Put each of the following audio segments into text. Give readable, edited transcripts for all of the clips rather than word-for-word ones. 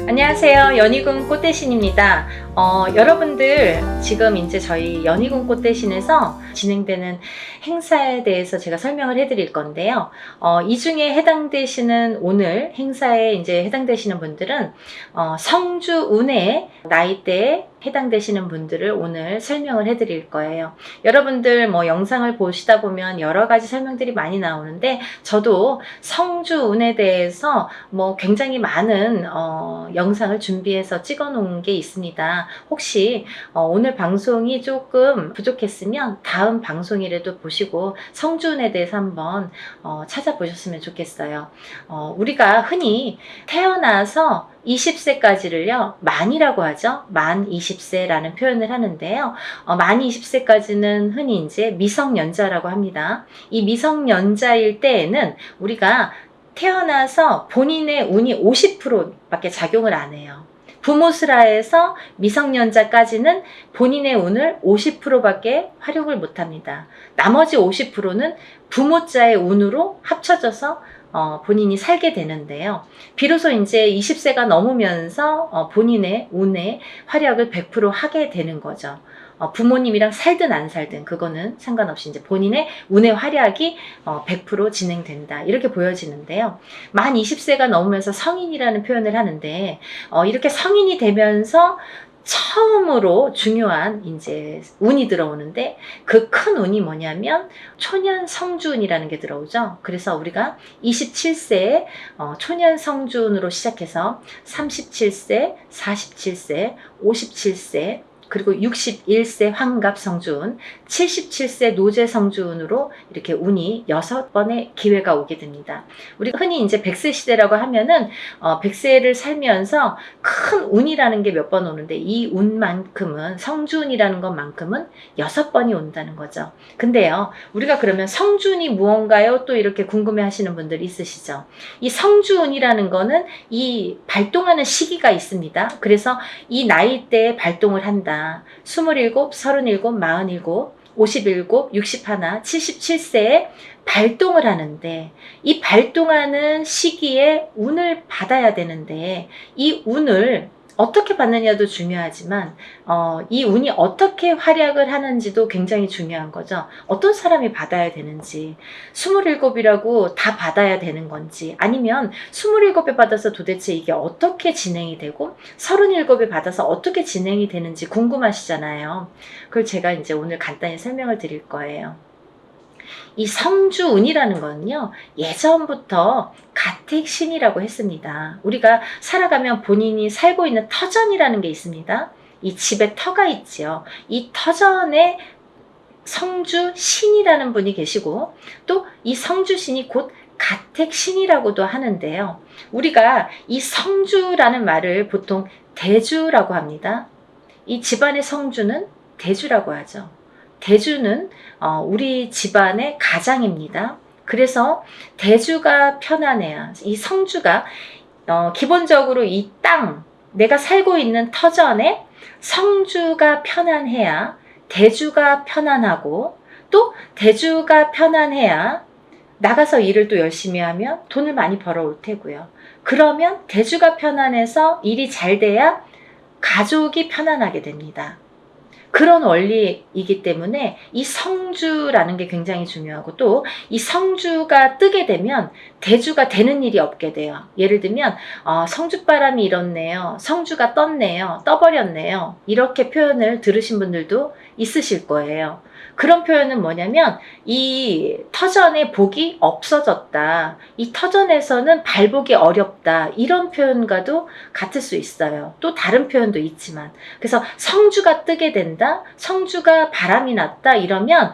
안녕하세요. 연희군 꽃대신입니다. 여러분들 지금 이제 저희 연희군 꽃대신에서 진행되는 행사에 대해서 제가 설명을 해드릴 건데요. 이 중에 해당되시는 오늘 행사에 이제 해당되시는 분들은 성주 운해 나이대에 해당되시는 분들을 오늘 설명을 해드릴 거예요. 여러분들 뭐 영상을 보시다 보면 여러 가지 설명들이 많이 나오는데 저도 성주 운에 대해서 뭐 굉장히 많은 영상을 준비해서 찍어 놓은 게 있습니다. 혹시 오늘 방송이 조금 부족했으면 다음 방송이라도 보시고 성주운에 대해서 한번 찾아보셨으면 좋겠어요. 우리가 흔히 태어나서 20세까지를요, 만이라고 하죠. 만 20세라는 표현을 하는데요. 만 20세까지는 흔히 이제 미성년자라고 합니다. 이 미성년자일 때에는 우리가 태어나서 본인의 운이 50%밖에 작용을 안 해요. 부모스라에서 미성년자까지는 본인의 운을 50%밖에 활용을 못 합니다. 나머지 50%는 부모자의 운으로 합쳐져서 본인이 살게 되는데요. 비로소 이제 20세가 넘으면서 본인의 운의 활약을 100% 하게 되는 거죠. 부모님이랑 살든 안 살든 그거는 상관없이 이제 본인의 운의 활약이 100% 진행된다. 이렇게 보여지는데요. 만 20세가 넘으면서 성인이라는 표현을 하는데 이렇게 성인이 되면서 처음으로 중요한 이제 운이 들어오는데 그 큰 운이 뭐냐면 초년 성주운이라는 게 들어오죠. 그래서 우리가 27세에 초년 성주운으로 시작해서 37세, 47세, 57세 그리고 61세 환갑 성주운, 77세 노제 성주운으로 이렇게 운이 6번의 기회가 오게 됩니다. 우리가 흔히 이제 100세 시대라고 하면은 100세를 살면서 큰 운이라는 게 몇 번 오는데 이 운만큼은 성주운이라는 것만큼은 6번이 온다는 거죠. 근데요, 우리가 그러면 성주운이 무언가요? 또 이렇게 궁금해 하시는 분들 있으시죠? 이 성주운이라는 거는 이 발동하는 시기가 있습니다. 그래서 이 나이대에 발동을 한다. 27, 37, 47, 57, 61, 77세에 발동을 하는데 이 발동하는 시기에 운을 받아야 되는데 이 운을 어떻게 받느냐도 중요하지만 이 운이 어떻게 활약을 하는지도 굉장히 중요한 거죠. 어떤 사람이 받아야 되는지 27이라고 다 받아야 되는 건지 아니면 27에 받아서 도대체 이게 어떻게 진행이 되고 37에 받아서 어떻게 진행이 되는지 궁금하시잖아요. 그걸 제가 이제 오늘 간단히 설명을 드릴 거예요. 이 성주운이라는 거는요, 예전부터 가택신이라고 했습니다. 우리가 살아가면 본인이 살고 있는 터전이라는 게 있습니다. 이 집에 터가 있지요. 이 터전에 성주신이라는 분이 계시고 또 이 성주신이 곧 가택신이라고도 하는데요. 우리가 이 성주라는 말을 보통 대주라고 합니다. 이 집안의 성주는 대주라고 하죠. 대주는 우리 집안의 가장입니다. 그래서 대주가 편안해야 이 성주가 기본적으로 이 땅, 내가 살고 있는 터전에 성주가 편안해야 대주가 편안하고 또 대주가 편안해야 나가서 일을 또 열심히 하면 돈을 많이 벌어올 테고요. 그러면 대주가 편안해서 일이 잘 돼야 가족이 편안하게 됩니다. 그런 원리이기 때문에 이 성주라는 게 굉장히 중요하고 또 이 성주가 뜨게 되면 대주가 되는 일이 없게 돼요. 예를 들면 성주바람이 일었네요. 성주가 떴네요. 떠버렸네요. 이렇게 표현을 들으신 분들도 있으실 거예요. 그런 표현은 뭐냐면 이 터전의 복이 없어졌다. 이 터전에서는 발복이 어렵다. 이런 표현과도 같을 수 있어요. 또 다른 표현도 있지만 그래서 성주가 뜨게 된다. 성주가 바람이 났다. 이러면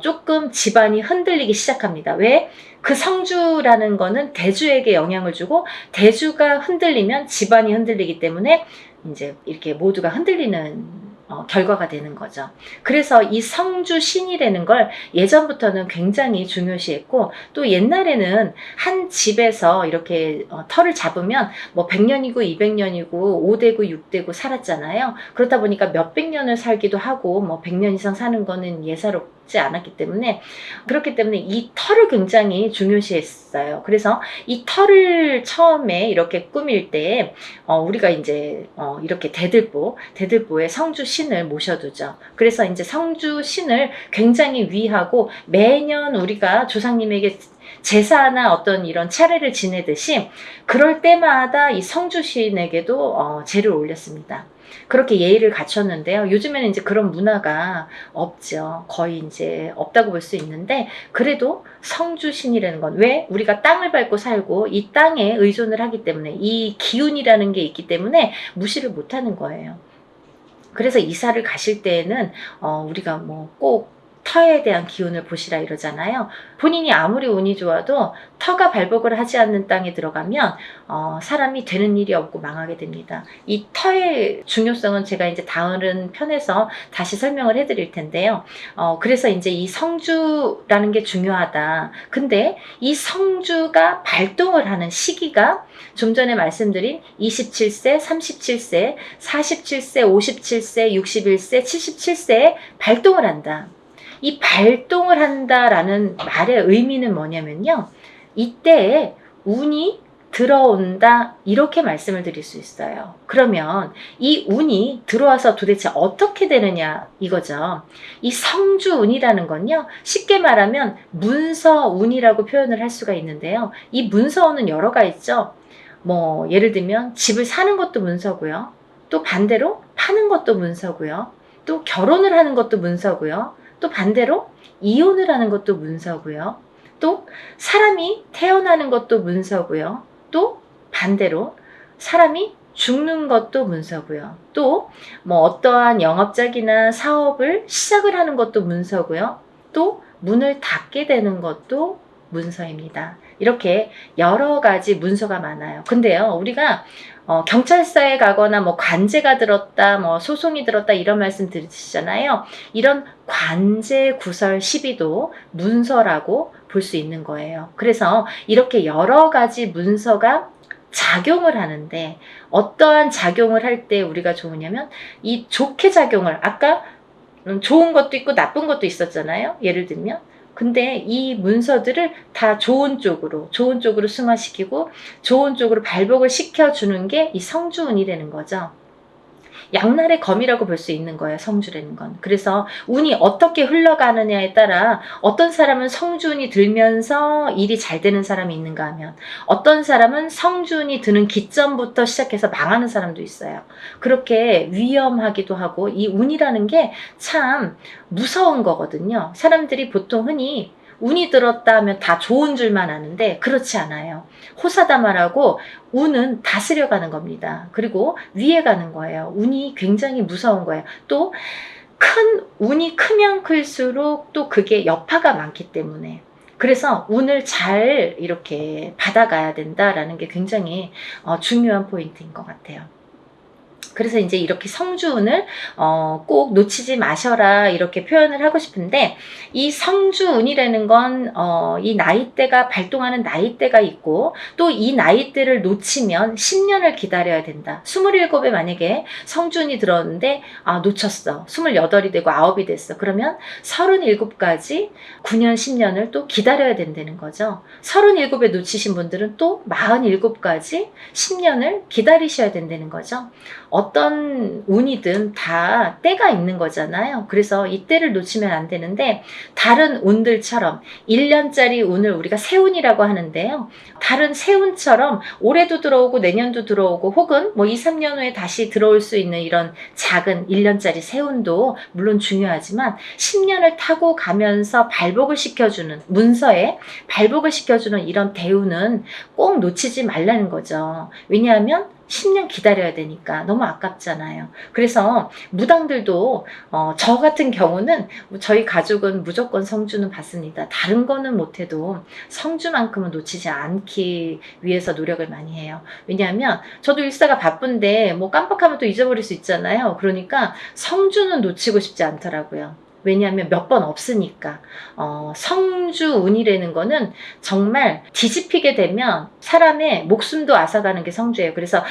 조금 집안이 흔들리기 시작합니다. 왜? 그 성주라는 거는 대주에게 영향을 주고 대주가 흔들리면 집안이 흔들리기 때문에 이제 이렇게 모두가 흔들리는 결과가 되는 거죠. 그래서 이 성주신이라는 걸 예전부터는 굉장히 중요시했고 또 옛날에는 한 집에서 이렇게 터를 잡으면 뭐 100년이고 200년이고 5대고 6대고 살았잖아요. 그렇다 보니까 몇백 년을 살기도 하고 뭐 100년 이상 사는 거는 예사롭지 해보지 않았기 때문에, 그렇기 때문에 이 털을 굉장히 중요시했어요. 그래서 이 털을 처음에 이렇게 꾸밀 때 우리가 이제 이렇게 대들보에 성주 신을 모셔두죠. 그래서 이제 성주 신을 굉장히 위하고 매년 우리가 조상님에게 제사나 어떤 이런 차례를 지내듯이 그럴 때마다 이 성주신에게도 제를 올렸습니다. 그렇게 예의를 갖췄는데요. 요즘에는 이제 그런 문화가 없죠. 거의 이제 없다고 볼 수 있는데, 그래도 성주신이라는 건, 왜? 우리가 땅을 밟고 살고 이 땅에 의존을 하기 때문에, 이 기운이라는 게 있기 때문에 무시를 못 하는 거예요. 그래서 이사를 가실 때에는 우리가 뭐 꼭 터에 대한 기운을 보시라 이러잖아요. 본인이 아무리 운이 좋아도 터가 발복을 하지 않는 땅에 들어가면 사람이 되는 일이 없고 망하게 됩니다. 이 터의 중요성은 제가 이제 다른 편에서 다시 설명을 해드릴 텐데요. 그래서 이제 이 성주라는 게 중요하다. 근데 이 성주가 발동을 하는 시기가 좀 전에 말씀드린 27세, 37세, 47세, 57세, 61세, 77세에 발동을 한다. 이 발동을 한다라는 말의 의미는 뭐냐면요. 이때에 운이 들어온다, 이렇게 말씀을 드릴 수 있어요. 그러면 이 운이 들어와서 도대체 어떻게 되느냐 이거죠. 이 성주운이라는 건요, 쉽게 말하면 문서운이라고 표현을 할 수가 있는데요. 이 문서운은 여러가 있죠. 뭐 예를 들면 집을 사는 것도 문서고요. 또 반대로 파는 것도 문서고요. 또 결혼을 하는 것도 문서고요. 또 반대로 이혼을 하는 것도 문서고요. 또 사람이 태어나는 것도 문서고요. 또 반대로 사람이 죽는 것도 문서고요. 또 뭐 어떠한 영업작이나 사업을 시작을 하는 것도 문서고요. 또 문을 닫게 되는 것도 문서입니다. 이렇게 여러 가지 문서가 많아요. 근데요, 우리가 경찰서에 가거나 뭐 관제가 들었다, 뭐 소송이 들었다 이런 말씀 들으시잖아요. 이런 관제 구설 시비도 문서라고 볼 수 있는 거예요. 그래서 이렇게 여러 가지 문서가 작용을 하는데, 어떠한 작용을 할 때 우리가 좋으냐면, 이 좋게 작용을, 아까 좋은 것도 있고 나쁜 것도 있었잖아요. 예를 들면, 근데 이 문서들을 다 좋은 쪽으로 승화시키고 좋은 쪽으로 발복을 시켜주는 게 이 성주운이라는 거죠. 양날의 검이라고 볼 수 있는 거예요, 성주라는 건. 그래서 운이 어떻게 흘러가느냐에 따라 어떤 사람은 성주운이 들면서 일이 잘 되는 사람이 있는가 하면, 어떤 사람은 성주운이 드는 기점부터 시작해서 망하는 사람도 있어요. 그렇게 위험하기도 하고, 이 운이라는 게 참 무서운 거거든요. 사람들이 보통 흔히 운이 들었다 하면 다 좋은 줄만 아는데 그렇지 않아요. 호사다마라고 운은 다스려가는 겁니다. 그리고 위에 가는 거예요. 운이 굉장히 무서운 거예요. 또 운이 크면 클수록 또 그게 여파가 많기 때문에, 그래서 운을 잘 이렇게 받아가야 된다라는 게 굉장히 중요한 포인트인 것 같아요. 그래서 이제 이렇게 성주운을 꼭 놓치지 마셔라 이렇게 표현을 하고 싶은데, 이 성주운이라는 건 이 나이대가 발동하는 나이대가 있고, 또 이 나이대를 놓치면 10년을 기다려야 된다. 27에 만약에 성주운이 들었는데 놓쳤어. 28이 되고 9이 됐어. 그러면 37까지 9년 10년을 또 기다려야 된다는 거죠. 37에 놓치신 분들은 또 47까지 10년을 기다리셔야 된다는 거죠. 어떤 운이든 다 때가 있는 거잖아요. 그래서 이 때를 놓치면 안 되는데, 다른 운들처럼 1년짜리 운을 우리가 세운이라고 하는데요. 다른 세운처럼 올해도 들어오고 내년도 들어오고 혹은 뭐 2, 3년 후에 다시 들어올 수 있는 이런 작은 1년짜리 세운도 물론 중요하지만, 10년을 타고 가면서 발복을 시켜주는, 문서에 발복을 시켜주는 이런 대운은 꼭 놓치지 말라는 거죠. 왜냐하면 10년 기다려야 되니까 너무 아깝잖아요. 그래서 무당들도 저 같은 경우는, 저희 가족은 무조건 성주는 받습니다. 다른 거는 못해도 성주만큼은 놓치지 않기 위해서 노력을 많이 해요. 왜냐하면 저도 일사가 바쁜데 뭐 깜빡하면 또 잊어버릴 수 있잖아요. 그러니까 성주는 놓치고 싶지 않더라고요. 왜냐하면 몇 번 없으니까. 성주운이라는 거는 정말 뒤집히게 되면 사람의 목숨도 앗아가는 게 성주예요. 그래서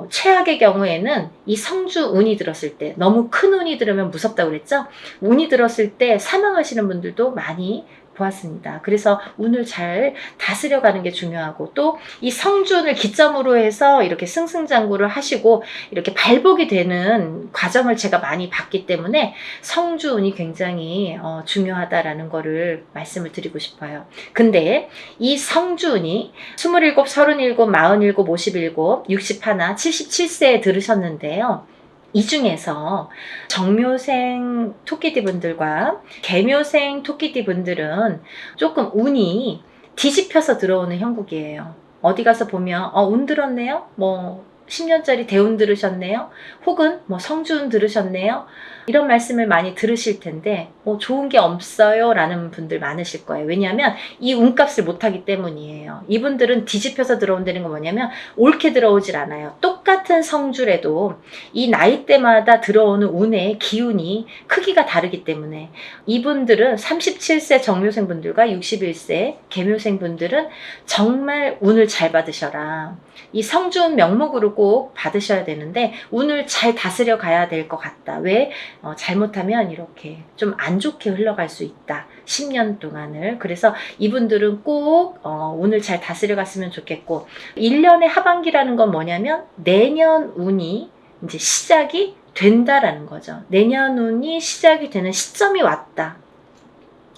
최악의 경우에는 이 성주운이 들었을 때, 너무 큰 운이 들으면 무섭다고 그랬죠? 운이 들었을 때 사망하시는 분들도 많이 보았습니다. 그래서 운을 잘 다스려가는 게 중요하고, 또 이 성주운을 기점으로 해서 이렇게 승승장구를 하시고 이렇게 발복이 되는 과정을 제가 많이 봤기 때문에 성주운이 굉장히 중요하다라는 거를 말씀을 드리고 싶어요. 근데 이 성주운이 27, 37, 47, 57, 61, 77세에 들으셨는데요. 이 중에서 정묘생 토끼띠 분들과 개묘생 토끼띠 분들은 조금 운이 뒤집혀서 들어오는 형국이에요. 어디 가서 보면 운 들었네요? 뭐 10년짜리 대운 들으셨네요? 혹은 뭐 성주운 들으셨네요? 이런 말씀을 많이 들으실 텐데 좋은 게 없어요 라는 분들 많으실 거예요. 왜냐하면 이 운값을 못하기 때문이에요. 이분들은 뒤집혀서 들어온다는 건 뭐냐면 옳게 들어오질 않아요. 똑같은 성주래도 이 나이대마다 들어오는 운의 기운이 크기가 다르기 때문에 이분들은 37세 정묘생 분들과 61세 개묘생 분들은 정말 운을 잘 받으셔라. 이 성주운 명목으로 꼭 받으셔야 되는데 운을 잘 다스려 가야 될 것 같다. 왜? 잘못하면 이렇게 좀 안 좋게 흘러갈 수 있다. 10년 동안을. 그래서 이분들은 꼭 운을 잘 다스려 갔으면 좋겠고, 1년의 하반기라는 건 뭐냐면 내년 운이 이제 시작이 된다라는 거죠. 내년 운이 시작이 되는 시점이 왔다.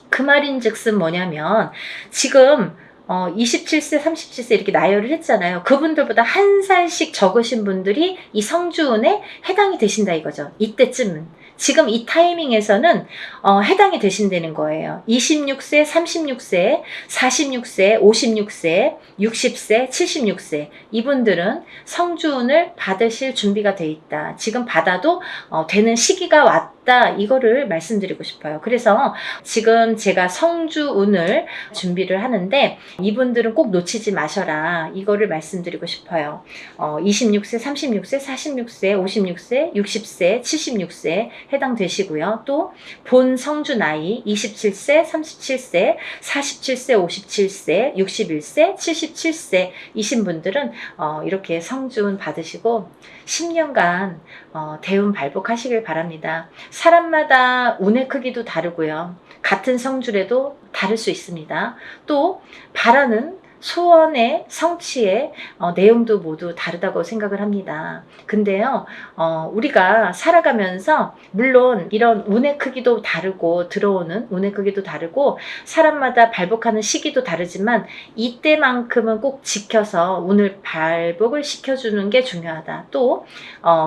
그 말인즉슨 뭐냐면 지금 27세, 37세 이렇게 나열을 했잖아요. 그분들보다 한 살씩 적으신 분들이 이 성주운에 해당이 되신다 이거죠. 이때쯤은. 지금 이 타이밍에서는 해당이 되신다는 거예요. 26세, 36세, 46세, 56세, 60세, 76세 이분들은 성주운을 받으실 준비가 돼 있다. 지금 받아도 되는 시기가 왔다. 이거를 말씀드리고 싶어요. 그래서 지금 제가 성주운을 준비를 하는데 이분들은 꼭 놓치지 마셔라. 이거를 말씀드리고 싶어요. 26세, 36세, 46세, 56세, 60세, 76세 해당되시고요. 또 본 성주 나이 27세, 37세, 47세, 57세, 61세, 77세 이신 분들은 이렇게 성주운 받으시고 10년간 대운 발복하시길 바랍니다. 사람마다 운의 크기도 다르고요. 같은 성주래도 다를 수 있습니다. 또 바라는 소원의 성취의 내용도 모두 다르다고 생각을 합니다. 근데요, 우리가 살아가면서 물론 이런 운의 크기도 다르고 들어오는 운의 크기도 다르고 사람마다 발복하는 시기도 다르지만 이때만큼은 꼭 지켜서 운을 발복을 시켜주는 게 중요하다. 또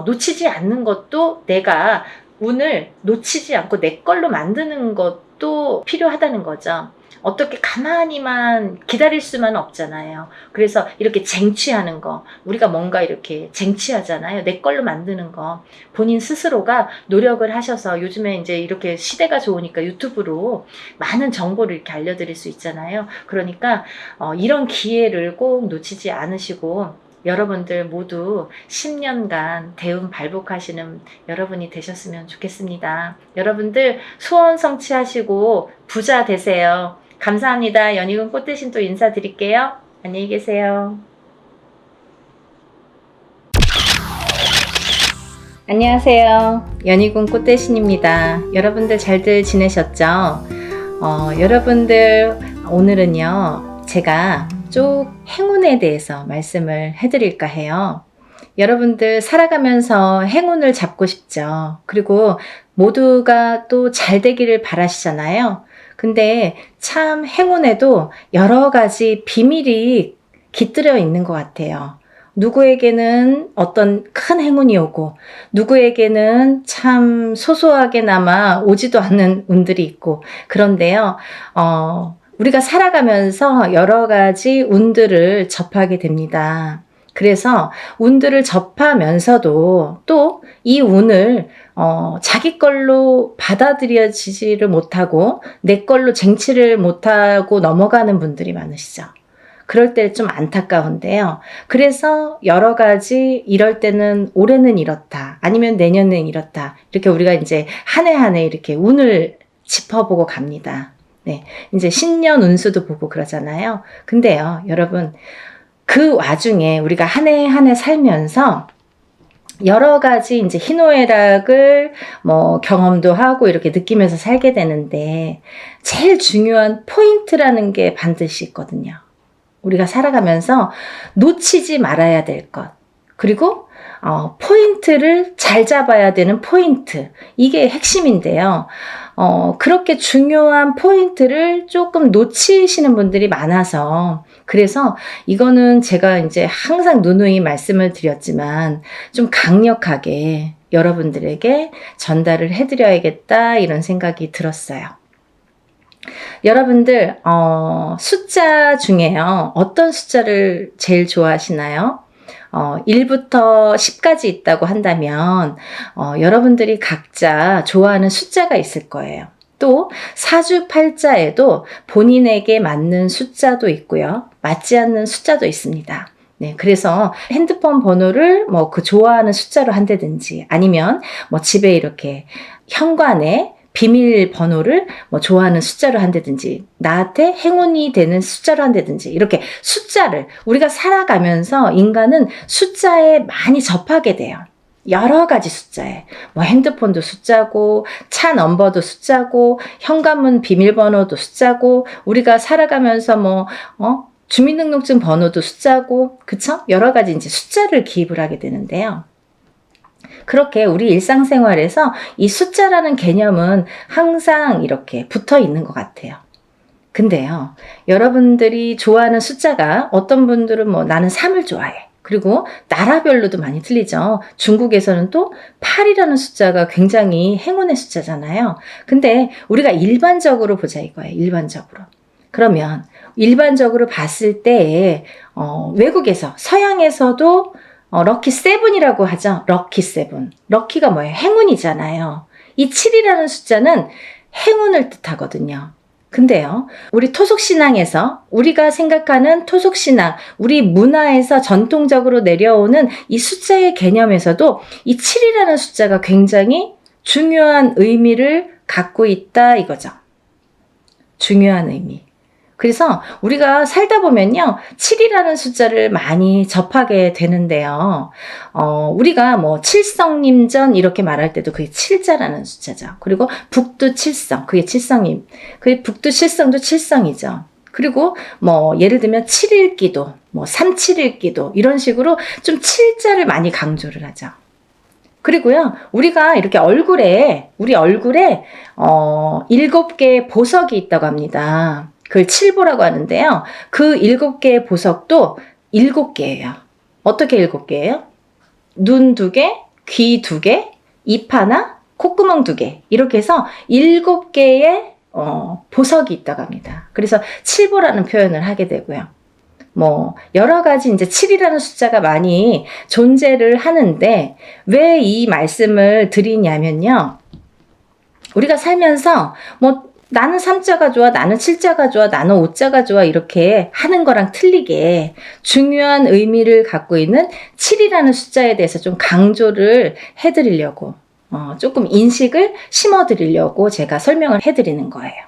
놓치지 않는 것도 내가 운을 놓치지 않고 내 걸로 만드는 것도 필요하다는 거죠. 어떻게 가만히만 기다릴 수만 없잖아요. 그래서 이렇게 쟁취하는 거, 우리가 뭔가 이렇게 쟁취하잖아요. 내 걸로 만드는 거. 본인 스스로가 노력을 하셔서 요즘에 이제 이렇게 시대가 좋으니까 유튜브로 많은 정보를 이렇게 알려드릴 수 있잖아요. 그러니까 이런 기회를 꼭 놓치지 않으시고 여러분들 모두 10년간 대운 발복하시는 여러분이 되셨으면 좋겠습니다. 여러분들 소원 성취하시고 부자 되세요. 감사합니다. 연희군 꽃대신 또 인사드릴게요. 안녕히 계세요. 안녕하세요. 연희군 꽃대신입니다. 여러분들 잘들 지내셨죠? 여러분들 오늘은요. 제가 쪽 행운에 대해서 말씀을 해드릴까 해요. 여러분들 살아가면서 행운을 잡고 싶죠. 그리고 모두가 또 잘 되기를 바라시잖아요. 근데 참 행운에도 여러 가지 비밀이 깃들여 있는 것 같아요. 누구에게는 어떤 큰 행운이 오고 누구에게는 참 소소하게나마 오지도 않는 운들이 있고 그런데요. 우리가 살아가면서 여러 가지 운들을 접하게 됩니다. 그래서 운들을 접하면서도 또 이 운을 자기 걸로 받아들여지지를 못하고 내 걸로 쟁취를 못하고 넘어가는 분들이 많으시죠. 그럴 때 좀 안타까운데요. 그래서 여러 가지 이럴 때는 올해는 이렇다. 아니면 내년은 이렇다. 이렇게 우리가 이제 한 해 한 해 이렇게 운을 짚어보고 갑니다. 네. 이제 신년 운수도 보고 그러잖아요. 근데요, 여러분, 그 와중에 우리가 한 해 한 해 살면서 여러 가지 이제 희노애락을 뭐 경험도 하고 이렇게 느끼면서 살게 되는데 제일 중요한 포인트라는 게 반드시 있거든요. 우리가 살아가면서 놓치지 말아야 될 것. 그리고 포인트를 잘 잡아야 되는 포인트. 이게 핵심인데요. 그렇게 중요한 포인트를 조금 놓치시는 분들이 많아서 그래서 이거는 제가 이제 항상 누누이 말씀을 드렸지만 좀 강력하게 여러분들에게 전달을 해드려야겠다 이런 생각이 들었어요. 여러분들 숫자 중에요. 어떤 숫자를 제일 좋아하시나요? 1부터 10까지 있다고 한다면 여러분들이 각자 좋아하는 숫자가 있을 거예요. 또 사주팔자에도 본인에게 맞는 숫자도 있고요. 맞지 않는 숫자도 있습니다. 네, 그래서 핸드폰 번호를 뭐 그 좋아하는 숫자로 한다든지 아니면 뭐 집에 이렇게 현관에 비밀번호를 뭐 좋아하는 숫자로 한다든지 나한테 행운이 되는 숫자로 한다든지 이렇게 숫자를 우리가 살아가면서 인간은 숫자에 많이 접하게 돼요. 여러 가지 숫자에 뭐 핸드폰도 숫자고 차 넘버도 숫자고 현관문 비밀번호도 숫자고 우리가 살아가면서 뭐 주민등록증 번호도 숫자고 그쵸? 여러 가지 이제 숫자를 기입을 하게 되는데요. 그렇게 우리 일상생활에서 이 숫자라는 개념은 항상 이렇게 붙어 있는 것 같아요. 근데요, 여러분들이 좋아하는 숫자가 어떤 분들은 뭐 나는 3을 좋아해. 그리고 나라별로도 많이 틀리죠. 중국에서는 또 8이라는 숫자가 굉장히 행운의 숫자잖아요. 근데 우리가 일반적으로 보자 이거예요. 일반적으로. 그러면 일반적으로 봤을 때 외국에서 서양에서도 럭키 세븐이라고 하죠. 럭키 세븐. 럭키가 뭐예요? 행운이잖아요. 이 7이라는 숫자는 행운을 뜻하거든요. 근데요, 우리 토속신앙에서 우리가 생각하는 토속신앙, 우리 문화에서 전통적으로 내려오는 이 숫자의 개념에서도 이 7이라는 숫자가 굉장히 중요한 의미를 갖고 있다 이거죠. 중요한 의미. 그래서 우리가 살다 보면요, 7이라는 숫자를 많이 접하게 되는데요. 우리가 뭐 칠성림전 이렇게 말할 때도 그게 7자라는 숫자죠. 그리고 북두칠성, 그게 칠성임. 그 북두칠성도 칠성이죠. 그리고 뭐 예를 들면 7일기도, 뭐 371기도 이런 식으로 좀 7자를 많이 강조를 하죠. 그리고요, 우리가 이렇게 우리 얼굴에 7개의 보석이 있다고 합니다. 그걸 칠보라고 하는데요. 그 7개의 보석도 7개예요. 어떻게 7개예요? 눈 2개, 귀 2개, 입 하나, 콧구멍 2개. 이렇게 해서 7개의 보석이 있다고 합니다. 그래서 칠보라는 표현을 하게 되고요. 뭐 여러 가지 이제 7이라는 숫자가 많이 존재를 하는데 왜 이 말씀을 드리냐면요. 우리가 살면서 뭐 나는 3자가 좋아, 나는 7자가 좋아, 나는 5자가 좋아 이렇게 하는 거랑 틀리게 중요한 의미를 갖고 있는 7이라는 숫자에 대해서 좀 강조를 해드리려고 조금 인식을 심어드리려고 제가 설명을 해드리는 거예요.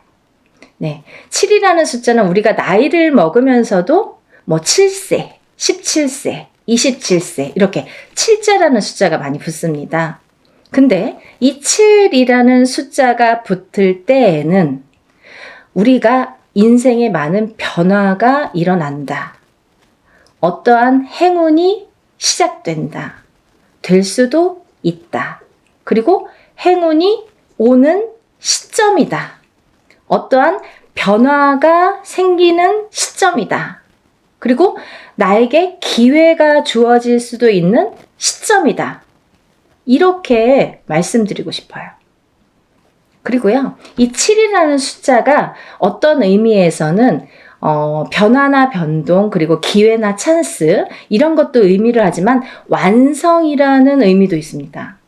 네, 7이라는 숫자는 우리가 나이를 먹으면서도 뭐 7세, 17세, 27세 이렇게 7자라는 숫자가 많이 붙습니다. 근데 이 7이라는 숫자가 붙을 때에는 우리가 인생에 많은 변화가 일어난다. 어떠한 행운이 시작된다. 될 수도 있다. 그리고 행운이 오는 시점이다. 어떠한 변화가 생기는 시점이다. 그리고 나에게 기회가 주어질 수도 있는 시점이다. 이렇게 말씀드리고 싶어요. 그리고요, 이 7이라는 숫자가 어떤 의미에서는 변화나 변동, 그리고 기회나 찬스 이런 것도 의미를 하지만 완성이라는 의미도 있습니다.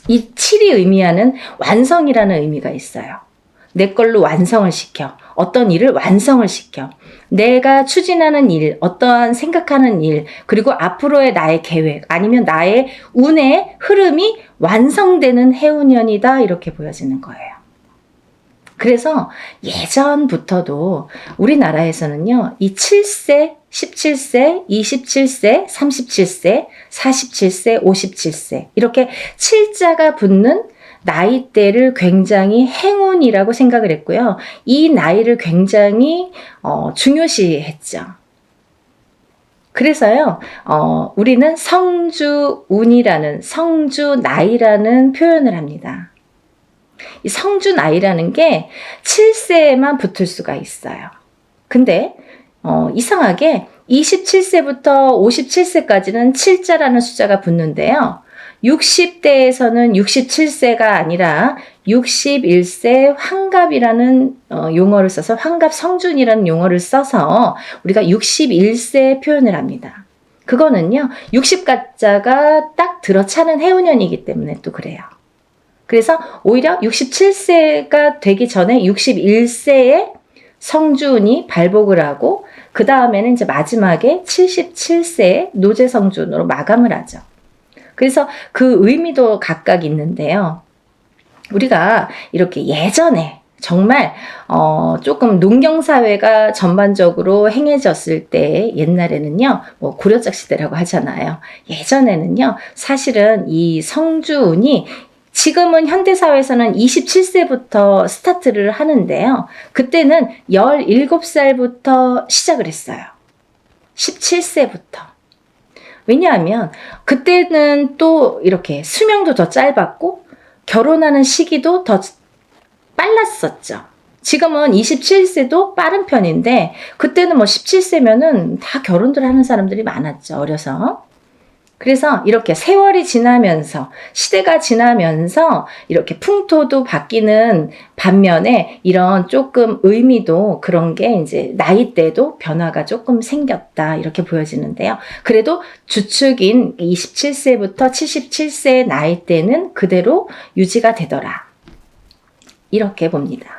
이 7이 의미하는 완성이라는 의미가 있어요. 내 걸로 완성을 시켜. 어떤 일을 완성을 시켜. 내가 추진하는 일, 어떠한 생각하는 일, 그리고 앞으로의 나의 계획, 아니면 나의 운의 흐름이 완성되는 해운년이다 이렇게 보여지는 거예요. 그래서 예전부터도 우리나라에서는요, 이 7세, 17세, 27세, 37세, 47세, 57세 이렇게 7자가 붙는 나이대를 굉장히 행운이라고 생각을 했고요. 이 나이를 굉장히 중요시했죠. 그래서요, 우리는 성주운이라는, 성주나이라는 표현을 합니다. 이 성주나이라는 게 7세에만 붙을 수가 있어요. 근데 이상하게 27세부터 57세까지는 7자라는 숫자가 붙는데요. 60대에서는 67세가 아니라 61세 환갑이라는 용어를 써서 환갑성준이라는 용어를 써서 우리가 61세 표현을 합니다. 그거는요, 60가자가 딱 들어차는 해운년이기 때문에 또 그래요. 그래서 오히려 67세가 되기 전에 61세에 성준이 발복을 하고 그 다음에는 이제 마지막에 77세에 노제성준으로 마감을 하죠. 그래서 그 의미도 각각 있는데요. 우리가 이렇게 예전에 정말 조금 농경사회가 전반적으로 행해졌을 때 옛날에는요, 뭐 고려적 시대라고 하잖아요. 예전에는요, 사실은 이 성주운이 지금은 현대사회에서는 27세부터 스타트를 하는데요. 그때는 17살부터 시작을 했어요. 17세부터. 왜냐하면 그때는 또 이렇게 수명도 더 짧았고 결혼하는 시기도 더 빨랐었죠. 지금은 27세도 빠른 편인데 그때는 뭐 17세면은 다 결혼들 하는 사람들이 많았죠. 어려서. 그래서 이렇게 세월이 지나면서 시대가 지나면서 이렇게 풍토도 바뀌는 반면에 이런 조금 의미도 그런 게 이제 나이대도 변화가 조금 생겼다 이렇게 보여지는데요. 그래도 주축인 27세부터 77세의 나이대는 그대로 유지가 되더라. 이렇게 봅니다.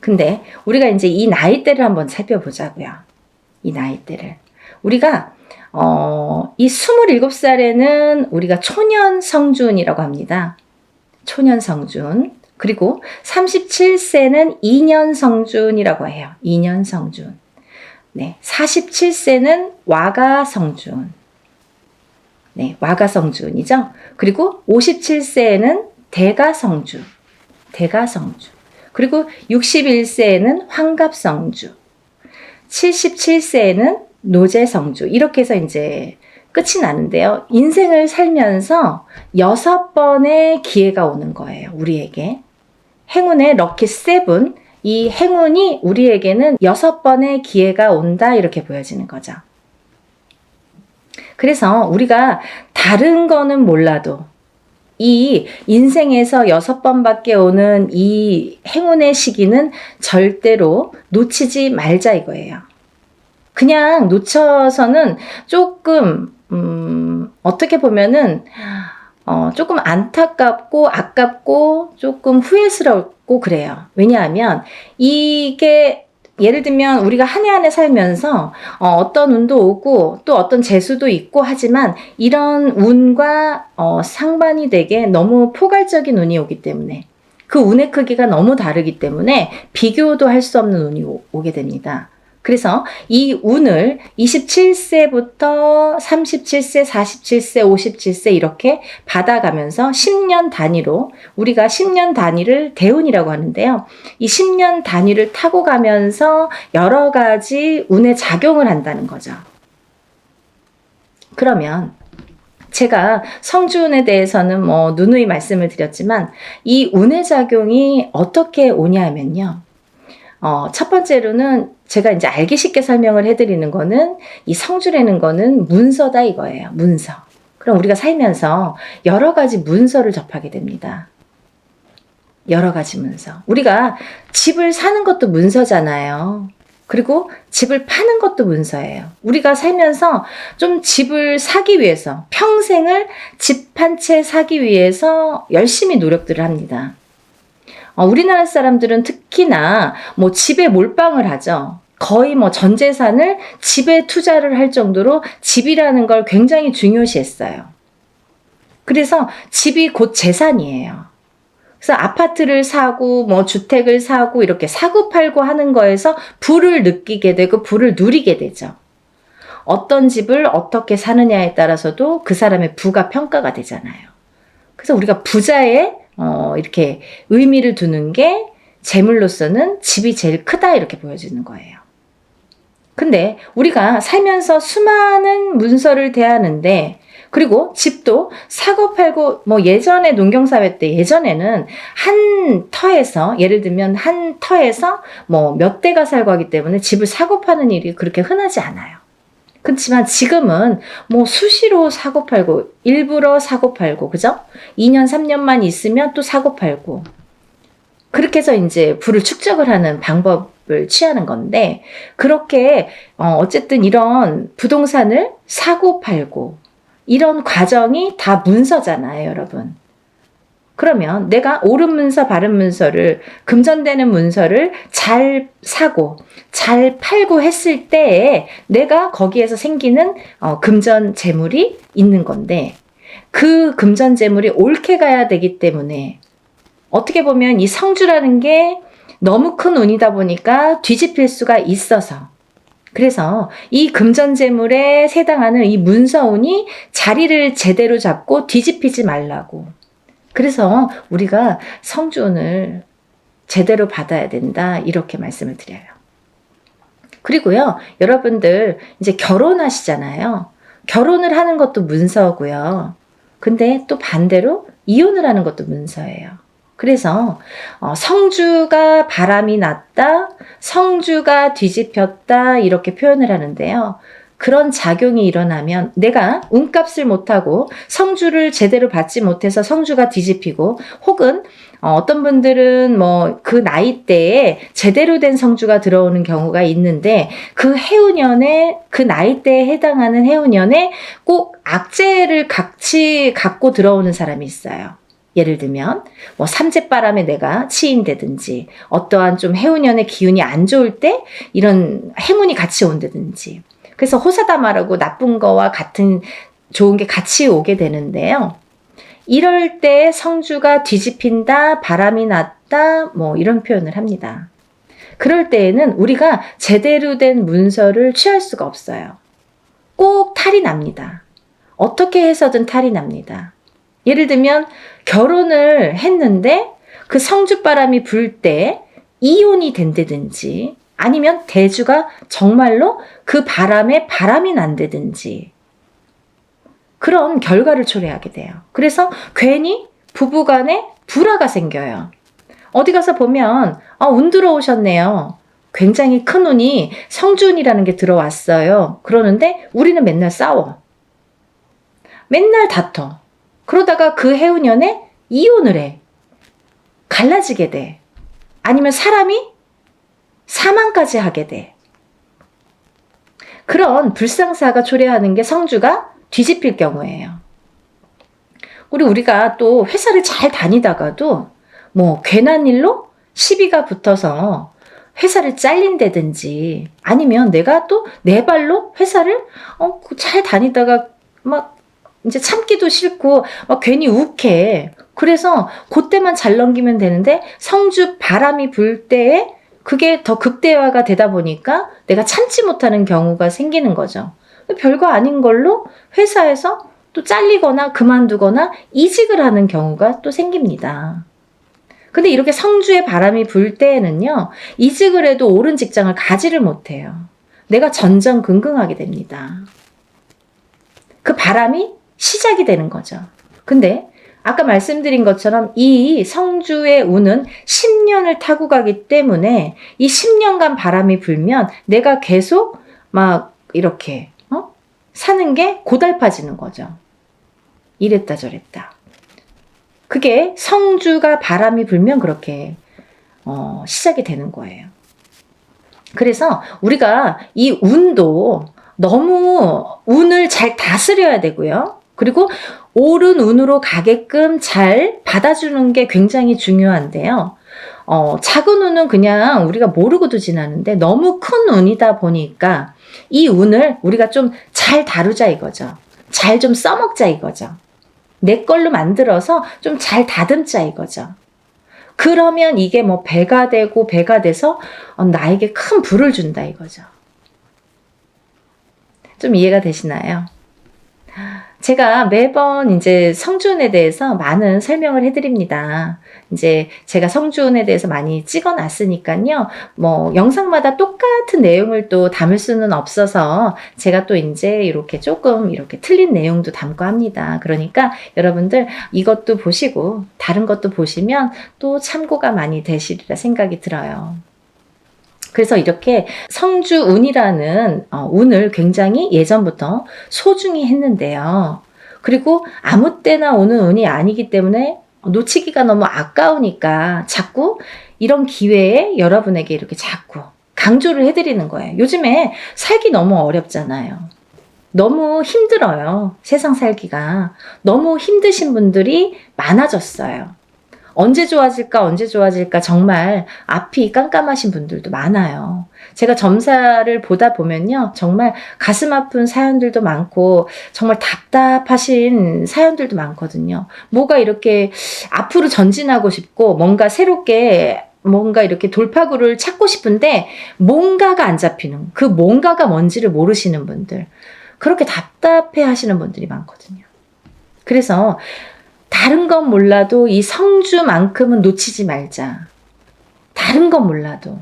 근데 우리가 이제 이 나이대를 한번 살펴보자고요. 이 나이대를. 우리가 이 27살에는 우리가 초년성준이라고 합니다. 초년성준. 그리고 37세는 2년성준이라고 해요. 2년성준. 네, 47세는 와가성준. 네, 와가성준이죠. 그리고 57세에는 대가성준. 대가성준. 그리고 61세에는 환갑성주. 77세에는 노제성주. 이렇게 해서 이제 끝이 나는데요. 인생을 살면서 6번의 기회가 오는 거예요. 우리에게. 행운의 럭키 7. 이 행운이 우리에게는 6번의 기회가 온다. 이렇게 보여지는 거죠. 그래서 우리가 다른 거는 몰라도 이 인생에서 6번밖에 오는 이 행운의 시기는 절대로 놓치지 말자 이거예요. 그냥 놓쳐서는 조금 어떻게 보면은 조금 안타깝고 아깝고 조금 후회스럽고 그래요. 왜냐하면 이게 예를 들면 우리가 한 해 한 해 살면서 어떤 운도 오고 또 어떤 재수도 있고 하지만 이런 운과 상반이 되게 너무 포괄적인 운이 오기 때문에 그 운의 크기가 너무 다르기 때문에 비교도 할 수 없는 운이 오게 됩니다. 그래서 이 운을 27세부터 37세, 47세, 57세 이렇게 받아가면서 10년 단위로 우리가 10년 단위를 대운이라고 하는데요. 이 10년 단위를 타고 가면서 여러 가지 운에 작용을 한다는 거죠. 그러면 제가 성주운에 대해서는 뭐 누누이 말씀을 드렸지만 이 운의 작용이 어떻게 오냐면요. 첫 번째로는 제가 이제 알기 쉽게 설명을 해드리는 거는 이 성주라는 거는 문서다 이거예요. 문서. 그럼 우리가 살면서 여러 가지 문서를 접하게 됩니다. 여러 가지 문서. 우리가 집을 사는 것도 문서잖아요. 그리고 집을 파는 것도 문서예요. 우리가 살면서 좀 집을 사기 위해서 평생을 집 한 채 사기 위해서 열심히 노력들을 합니다. 우리나라 사람들은 특히나 뭐 집에 몰빵을 하죠. 거의 뭐 전 재산을 집에 투자를 할 정도로 집이라는 걸 굉장히 중요시했어요. 그래서 집이 곧 재산이에요. 그래서 아파트를 사고 뭐 주택을 사고 이렇게 사고 팔고 하는 거에서 부를 느끼게 되고 부를 누리게 되죠. 어떤 집을 어떻게 사느냐에 따라서도 그 사람의 부가 평가가 되잖아요. 그래서 우리가 부자의 이렇게 의미를 두는 게 재물로서는 집이 제일 크다 이렇게 보여지는 거예요. 근데 우리가 살면서 수많은 문서를 대하는데 그리고 집도 사고 팔고 뭐 예전에 농경사회 때 예전에는 한 터에서 예를 들면 한 터에서 뭐 몇 대가 살고 하기 때문에 집을 사고 파는 일이 그렇게 흔하지 않아요. 그렇지만 지금은 뭐 수시로 사고 팔고 일부러 사고 팔고 그죠? 2년 3년만 있으면 또 사고 팔고 그렇게 해서 이제 부를 축적을 하는 방법을 취하는 건데 그렇게 어쨌든 이런 부동산을 사고 팔고 이런 과정이 다 문서잖아요, 여러분. 그러면 내가 옳은 문서, 바른 문서를 금전되는 문서를 잘 사고 잘 팔고 했을 때에 내가 거기에서 생기는 금전 재물이 있는 건데 그 금전 재물이 옳게 가야 되기 때문에 어떻게 보면 이 성주라는 게 너무 큰 운이다 보니까 뒤집힐 수가 있어서 그래서 이 금전재물에 해당하는 이 문서운이 자리를 제대로 잡고 뒤집히지 말라고. 그래서 우리가 성주운을 제대로 받아야 된다 이렇게 말씀을 드려요. 그리고요, 여러분들 이제 결혼하시잖아요. 결혼을 하는 것도 문서고요. 근데 또 반대로 이혼을 하는 것도 문서예요. 그래서 성주가 바람이 났다, 성주가 뒤집혔다 이렇게 표현을 하는데요. 그런 작용이 일어나면 내가 운값을 못하고 성주를 제대로 받지 못해서 성주가 뒤집히고 혹은 어떤 분들은 뭐 그 나이대에 제대로 된 성주가 들어오는 경우가 있는데 그 해운년에 그 나이대에 해당하는 해운년에 꼭 악재를 같이 갖고 들어오는 사람이 있어요. 예를 들면 뭐 삼재바람에 내가 치인다든지 어떠한 좀 해운년의 기운이 안 좋을 때 이런 해문이 같이 온다든지 그래서 호사다마라고 나쁜 거와 같은 좋은 게 같이 오게 되는데요. 이럴 때 성주가 뒤집힌다, 바람이 났다 뭐 이런 표현을 합니다. 그럴 때에는 우리가 제대로 된 문서를 취할 수가 없어요. 꼭 탈이 납니다. 어떻게 해서든 탈이 납니다. 예를 들면 결혼을 했는데 그 성주바람이 불 때 이혼이 된다든지 아니면 대주가 정말로 그 바람에 바람이 난다든지 그런 결과를 초래하게 돼요. 그래서 괜히 부부간에 불화가 생겨요. 어디 가서 보면 운 들어오셨네요. 굉장히 큰 운이 성주운이라는 게 들어왔어요. 그러는데 우리는 맨날 싸워. 맨날 다퉈. 그러다가 그 해운년에 이혼을 해. 갈라지게 돼. 아니면 사람이 사망까지 하게 돼. 그런 불상사가 초래하는 게 성주가 뒤집힐 경우예요. 우리가 또 회사를 잘 다니다가도 뭐 괜한 일로 시비가 붙어서 회사를 잘린다든지 아니면 내가 또 내 발로 회사를 잘 다니다가 막 이제 참기도 싫고 막 괜히 욱해. 그래서 그때만 잘 넘기면 되는데 성주 바람이 불 때에 그게 더 극대화가 되다 보니까 내가 참지 못하는 경우가 생기는 거죠. 별거 아닌 걸로 회사에서 또 잘리거나 그만두거나 이직을 하는 경우가 또 생깁니다. 근데 이렇게 성주의 바람이 불 때에는요, 이직을 해도 옳은 직장을 가지를 못해요. 내가 전전긍긍하게 됩니다. 그 바람이 시작이 되는 거죠. 근데 아까 말씀드린 것처럼 이 성주의 운은 10년을 타고 가기 때문에 이 10년간 바람이 불면 내가 계속 막 이렇게 사는 게 고달파지는 거죠. 이랬다 저랬다. 그게 성주가 바람이 불면 그렇게 시작이 되는 거예요. 그래서 우리가 이 운도 너무 운을 잘 다스려야 되고요. 그리고 옳은 운으로 가게끔 잘 받아주는 게 굉장히 중요한데요. 작은 운은 그냥 우리가 모르고도 지나는데 너무 큰 운이다 보니까 이 운을 우리가 좀 잘 다루자 이거죠. 잘 좀 써먹자 이거죠. 내 걸로 만들어서 좀 잘 다듬자 이거죠. 그러면 이게 뭐 배가 되고 배가 돼서 나에게 큰 부를 준다 이거죠. 좀 이해가 되시나요? 제가 매번 이제 성주운에 대해서 많은 설명을 해드립니다. 이제 제가 성주운에 대해서 많이 찍어 놨으니까요. 뭐 영상마다 똑같은 내용을 또 담을 수는 없어서 제가 또 이제 이렇게 조금 이렇게 틀린 내용도 담고 합니다. 그러니까 여러분들 이것도 보시고 다른 것도 보시면 또 참고가 많이 되시리라 생각이 들어요. 그래서 이렇게 성주운이라는 운을 굉장히 예전부터 소중히 했는데요. 그리고 아무 때나 오는 운이 아니기 때문에 놓치기가 너무 아까우니까 자꾸 이런 기회에 여러분에게 이렇게 자꾸 강조를 해드리는 거예요. 요즘에 살기 너무 어렵잖아요. 너무 힘들어요. 세상 살기가. 너무 힘드신 분들이 많아졌어요. 언제 좋아질까 정말 앞이 깜깜하신 분들도 많아요. 제가 점사를 보다 보면요. 정말 가슴 아픈 사연들도 많고 정말 답답하신 사연들도 많거든요. 뭐가 이렇게 앞으로 전진하고 싶고 뭔가 새롭게 뭔가 이렇게 돌파구를 찾고 싶은데 뭔가가 안 잡히는 그 뭔가가 뭔지를 모르시는 분들 그렇게 답답해 하시는 분들이 많거든요. 그래서 다른 건 몰라도 이 성주만큼은 놓치지 말자. 다른 건 몰라도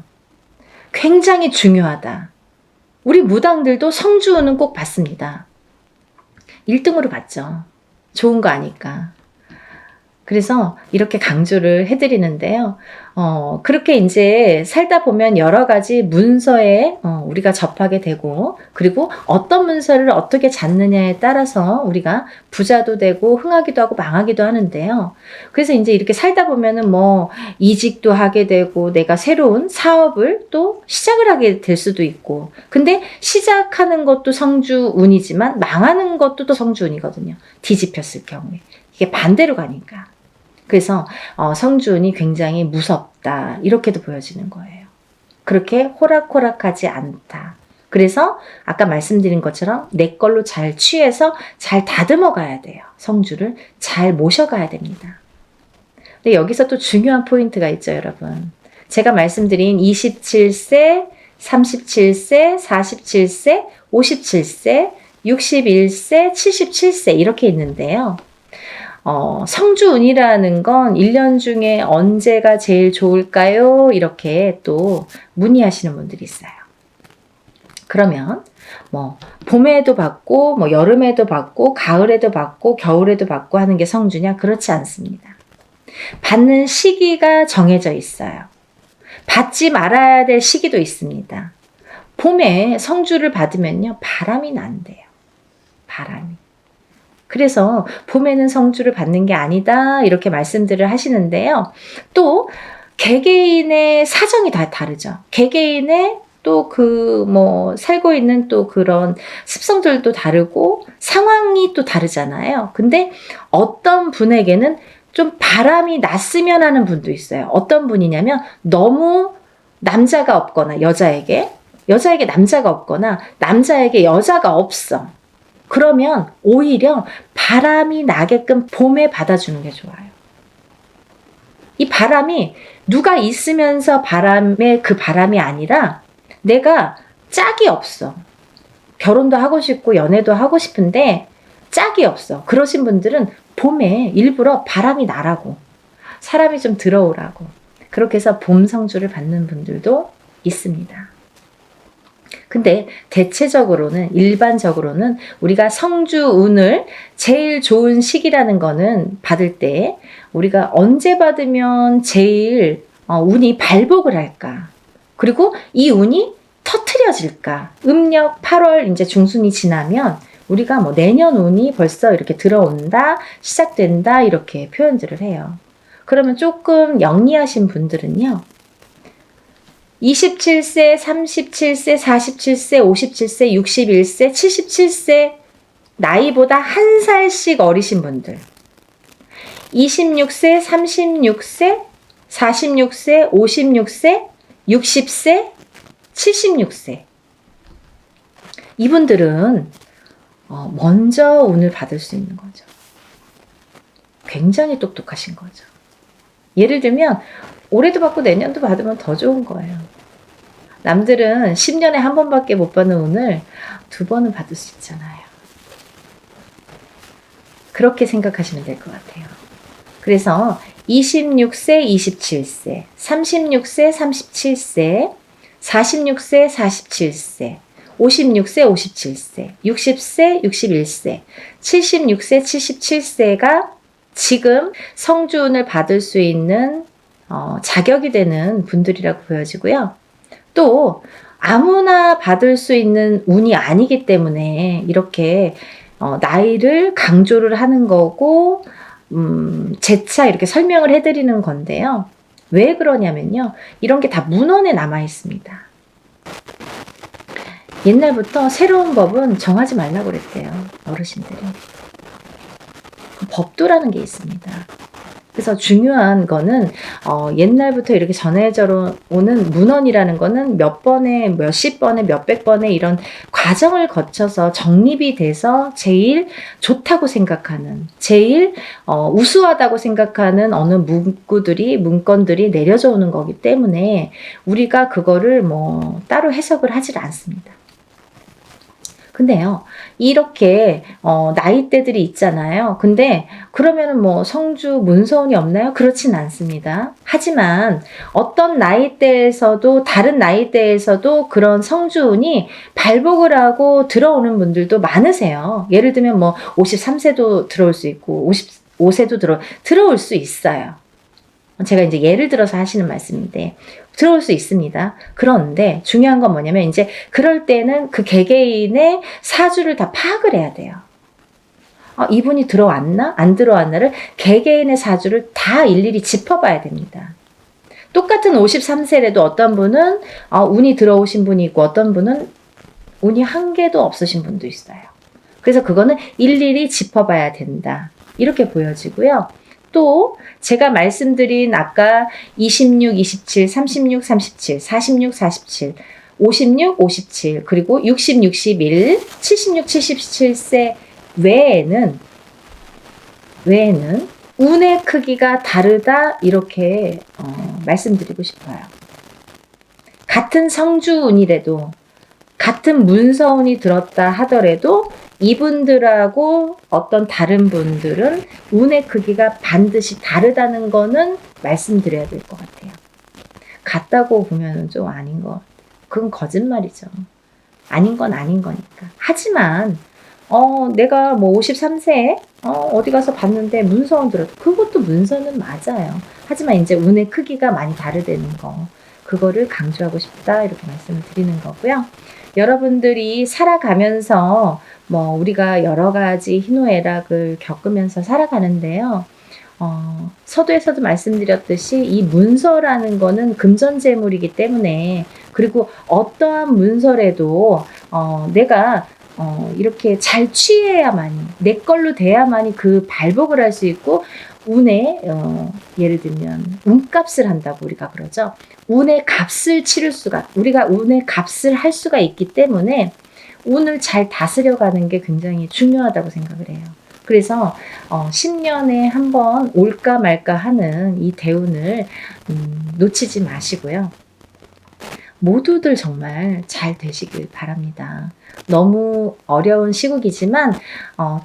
굉장히 중요하다. 우리 무당들도 성주운은 꼭 받습니다. 1등으로 받죠. 좋은 거 아니까. 그래서 이렇게 강조를 해드리는데요. 그렇게 이제 살다 보면 여러 가지 문서에 우리가 접하게 되고, 그리고 어떤 문서를 어떻게 잡느냐에 따라서 우리가 부자도 되고, 흥하기도 하고, 망하기도 하는데요. 그래서 이제 이렇게 살다 보면은 뭐, 이직도 하게 되고, 내가 새로운 사업을 또 시작을 하게 될 수도 있고, 근데 시작하는 것도 성주운이지만, 망하는 것도 또 성주운이거든요. 뒤집혔을 경우에. 이게 반대로 가니까. 그래서 성주운이 굉장히 무섭다 이렇게도 보여지는 거예요. 그렇게 호락호락하지 않다. 그래서 아까 말씀드린 것처럼 내 걸로 잘 취해서 잘 다듬어 가야 돼요. 성주를 잘 모셔가야 됩니다. 근데 여기서 또 중요한 포인트가 있죠, 여러분. 제가 말씀드린 27세, 37세, 47세, 57세, 61세, 77세 이렇게 있는데요. 성주운이라는 건 1년 중에 언제가 제일 좋을까요? 이렇게 또 문의하시는 분들이 있어요. 그러면 뭐 봄에도 받고 뭐 여름에도 받고 가을에도 받고 겨울에도 받고 하는 게 성주냐? 그렇지 않습니다. 받는 시기가 정해져 있어요. 받지 말아야 될 시기도 있습니다. 봄에 성주를 받으면요. 바람이 난대요. 바람이. 그래서 봄에는 성주를 받는 게 아니다 이렇게 말씀들을 하시는데요. 또 개개인의 사정이 다 다르죠. 개개인의 또 그 뭐 살고 있는 또 그런 습성들도 다르고 상황이 또 다르잖아요. 근데 어떤 분에게는 좀 바람이 났으면 하는 분도 있어요. 어떤 분이냐면 너무 남자가 없거나 여자에게 남자가 없거나 남자에게 여자가 없어. 그러면 오히려 바람이 나게끔 봄에 받아주는 게 좋아요. 이 바람이 누가 있으면서 바람의 그 바람이 아니라 내가 짝이 없어. 결혼도 하고 싶고 연애도 하고 싶은데 짝이 없어. 그러신 분들은 봄에 일부러 바람이 나라고 사람이 좀 들어오라고 그렇게 해서 봄 성주를 받는 분들도 있습니다. 근데 대체적으로는 일반적으로는 우리가 성주운을 제일 좋은 시기라는 거는 받을 때 우리가 언제 받으면 제일 운이 발복을 할까? 그리고 이 운이 터트려질까? 음력 8월 이제 중순이 지나면 우리가 뭐 내년 운이 벌써 이렇게 들어온다, 시작된다 이렇게 표현들을 해요. 그러면 조금 영리하신 분들은요. 27세, 37세, 47세, 57세, 61세, 77세 나이보다 한 살씩 어리신 분들 26세, 36세, 46세, 56세, 60세, 76세. 이분들은 먼저 운을 받을 수 있는 거죠. 굉장히 똑똑하신 거죠. 예를 들면 올해도 받고 내년도 받으면 더 좋은 거예요. 남들은 10년에 한 번밖에 못 받는 운을 2번은 받을 수 있잖아요. 그렇게 생각하시면 될 것 같아요. 그래서 26세, 27세, 36세, 37세, 46세, 47세, 56세, 57세, 60세, 61세, 76세, 77세가 지금 성주운을 받을 수 있는 자격이 되는 분들이라고 보여지고요. 또 아무나 받을 수 있는 운이 아니기 때문에 이렇게 나이를 강조를 하는 거고 재차 이렇게 설명을 해드리는 건데요. 왜 그러냐면요. 이런 게 다 문헌에 남아 있습니다. 옛날부터 새로운 법은 정하지 말라고 그랬대요. 어르신들이. 법도라는 게 있습니다. 그래서 중요한 거는 옛날부터 이렇게 전해져 오는 문헌이라는 거는 몇 번에 몇십 번에 몇백 번에 이런 과정을 거쳐서 정립이 돼서 제일 좋다고 생각하는, 제일 우수하다고 생각하는 어느 문건들이 내려져 오는 거기 때문에 우리가 그거를 뭐 따로 해석을 하질 않습니다. 근데요, 이렇게 나이대들이 있잖아요. 근데 그러면은 뭐 성주 문서운이 없나요? 그렇진 않습니다. 하지만 어떤 나이대에서도 다른 나이대에서도 그런 성주운이 발복을 하고 들어오는 분들도 많으세요. 예를 들면 뭐 53세도 들어올 수 있고 55세도 들어올 수 있어요. 제가 이제 예를 들어서 하시는 말씀인데 들어올 수 있습니다. 그런데 중요한 건 뭐냐면 이제 그럴 때는 그 개개인의 사주를 다 파악을 해야 돼요. 이분이 들어왔나? 안 들어왔나를 개개인의 사주를 다 일일이 짚어봐야 됩니다. 똑같은 53세라도 어떤 분은 운이 들어오신 분이 있고 어떤 분은 운이 한 개도 없으신 분도 있어요. 그래서 그거는 일일이 짚어봐야 된다. 이렇게 보여지고요. 또 제가 말씀드린 아까 26, 27, 36, 37, 46, 47, 56, 57 그리고 60, 61, 76, 77세 외에는 운의 크기가 다르다 이렇게 말씀드리고 싶어요. 같은 성주운이라도 같은 문서운이 들었다 하더라도 이분들하고 어떤 다른 분들은 운의 크기가 반드시 다르다는 거는 말씀드려야 될 것 같아요. 같다고 보면 좀 아닌 거. 그건 거짓말이죠. 아닌 건 아닌 거니까. 하지만 내가 뭐 53세에 어디 가서 봤는데 문서운 들었다. 그것도 문서는 맞아요. 하지만 이제 운의 크기가 많이 다르다는 거. 그거를 강조하고 싶다 이렇게 말씀을 드리는 거고요. 여러분들이 살아가면서 뭐 우리가 여러 가지 희노애락을 겪으면서 살아가는데요. 서두에서도 말씀드렸듯이 이 문서라는 거는 금전재물이기 때문에 그리고 어떠한 문서라도 내가 이렇게 잘 취해야만이 내 걸로 돼야만이 그 발복을 할 수 있고 운에 예를 들면 운값을 한다고 우리가 그러죠. 운의 값을 치를 수가 우리가 운의 값을 할 수가 있기 때문에 운을 잘 다스려가는 게 굉장히 중요하다고 생각을 해요. 그래서 10년에 한 번 올까 말까 하는 이 대운을 놓치지 마시고요. 모두들 정말 잘 되시길 바랍니다. 너무 어려운 시국이지만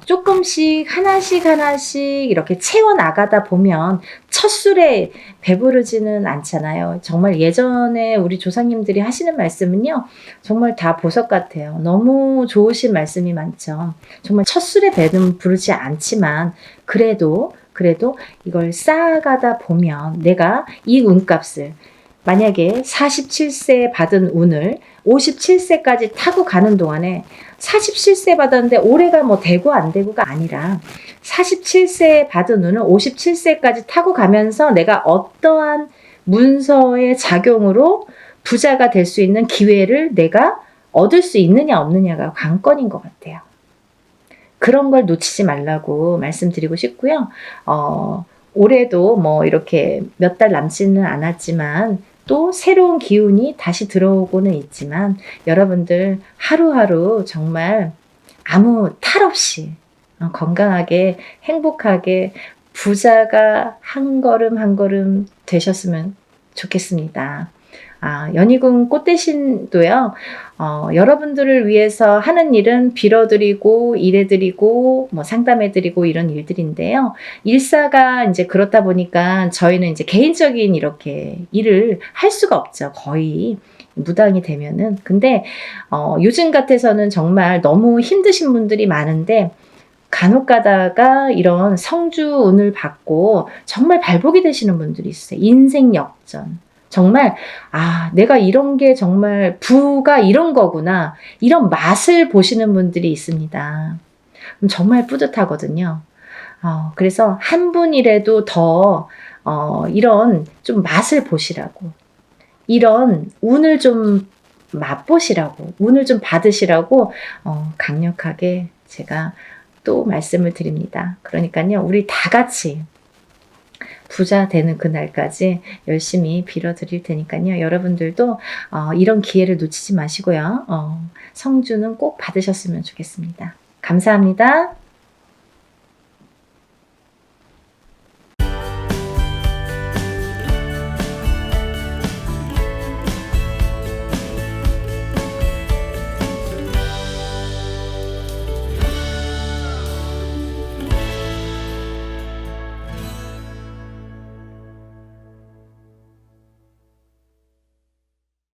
조금씩 하나씩 이렇게 채워나가다 보면 첫 술에 배부르지는 않잖아요. 정말 예전에 우리 조상님들이 하시는 말씀은요. 정말 다 보석 같아요. 너무 좋으신 말씀이 많죠. 정말 첫 술에 배는 부르지 않지만 그래도 이걸 쌓아가다 보면 내가 이 운값을 만약에 47세에 받은 운을 57세까지 타고 가는 동안에 47세 받았는데 올해가 뭐 되고 안 되고가 아니라 47세에 받은 운을 57세까지 타고 가면서 내가 어떠한 문서의 작용으로 부자가 될 수 있는 기회를 내가 얻을 수 있느냐 없느냐가 관건인 것 같아요. 그런 걸 놓치지 말라고 말씀드리고 싶고요. 올해도 뭐 이렇게 몇 달 남지는 않았지만 또 새로운 기운이 다시 들어오고는 있지만 여러분들 하루하루 정말 아무 탈 없이 건강하게 행복하게 부자가 한 걸음 한 걸음 되셨으면 좋겠습니다. 연희궁 꽃대신도요, 여러분들을 위해서 하는 일은 빌어드리고, 일해드리고, 뭐 상담해드리고 이런 일들인데요. 일사가 이제 그렇다 보니까 저희는 이제 개인적인 이렇게 일을 할 수가 없죠. 거의. 무당이 되면은. 근데, 요즘 같아서는 정말 너무 힘드신 분들이 많은데, 간혹 가다가 이런 성주운을 받고 정말 발복이 되시는 분들이 있어요. 인생 역전. 정말 내가 이런 게 정말 부가 이런 거구나. 이런 맛을 보시는 분들이 있습니다. 정말 뿌듯하거든요. 그래서 한 분이라도 더 이런 좀 맛을 보시라고. 이런 운을 좀 맛보시라고. 운을 좀 받으시라고 강력하게 제가 또 말씀을 드립니다. 그러니까요, 우리 다 같이 부자 되는 그날까지 열심히 빌어드릴 테니까요. 여러분들도 이런 기회를 놓치지 마시고요. 성주는 꼭 받으셨으면 좋겠습니다. 감사합니다.